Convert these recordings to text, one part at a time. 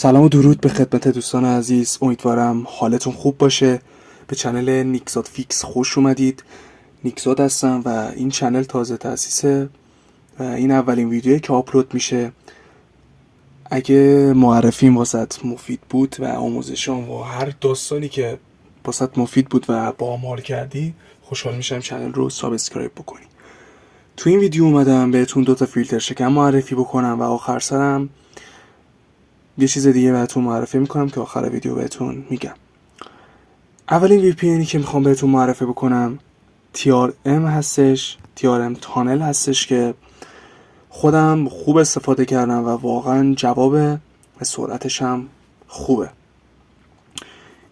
سلام و درود به خدمت دوستان عزیز. امیدوارم حالتون خوب باشه. به چنل نیکزاد فیکس خوش اومدید. نیکزاد هستم و این چنل تازه تأسیسه و این اولین ویدیویی که آپلود میشه. اگه معرفیم واسط مفید بود و آموزشام و هر داستانی که واسط مفید بود و با هم حال کردی، خوشحال میشم چنل رو سابسکرایب بکنی. تو این ویدیو اومدم بهتون 2 فیلتر شکن معرفی بکنم و آخر سرم یه چیز دیگه بهتون معرفی میکنم که آخر ویدیو بهتون میگم. اولین VPNی که میخوام بهتون معرفی بکنم TRM هستش. TRM تانل هستش که خودم خوب استفاده کردم و واقعا جواب و سرعتش هم خوبه.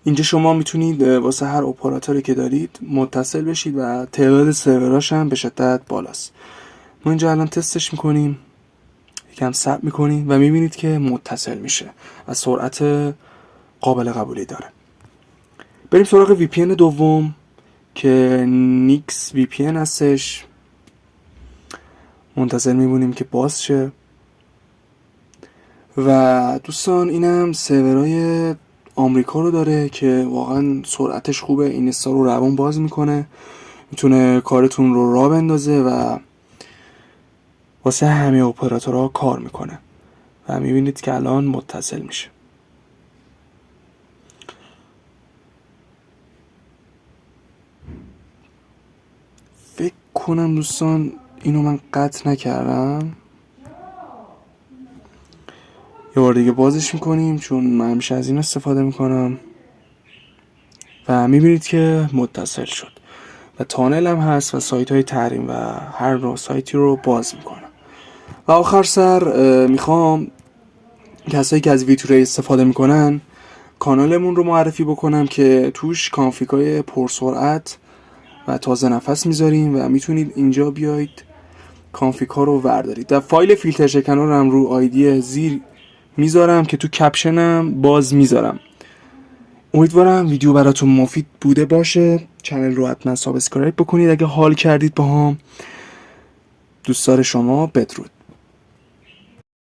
اینجا شما میتونید واسه هر اپراتوری که دارید متصل بشید و تعداد سروراش هم به شدت بالاست. ما اینجا الان تستش میکنیم، یکم ثبت میکنیم و میبینید که متصل میشه و سرعت قابل قبولی داره. بریم سراغ VPN دوم که نیکس VPN هستش. منتظر میمونیم که باز شه. و دوستان اینم سرورهای آمریکا رو داره که واقعا سرعتش خوبه. اینستا رو روان باز میکنه، میتونه کارتون رو راه بندازه و واسه همه اپراتورها کار میکنه و میبینید که الان متصل میشه. فکر کنم دوستان اینو من قطع نکردم. یه بار دیگه بازش میکنیم چون من همیشه از این استفاده میکنم و میبینید که متصل شد و تانل هم هست و سایت های تحریم و هر نوع سایتی رو باز میکنم. و آخر سر میخوام کسایی که از ویتوری استفاده میکنن کانالمون رو معرفی بکنم که توش کانفیگای پرسرعت و تازه نفس میذاریم و میتونید اینجا بیاید کانفیگ ها رو وردارید. و فایل فیلتر شکن رو هم رو آیدی زیر میذارم که تو کپشنم باز میذارم. امیدوارم ویدیو براتون مفید بوده باشه. چنل رو حتما سابسکرایب بکنید اگه حال کردید با هم. دوستدار شما، بدرود.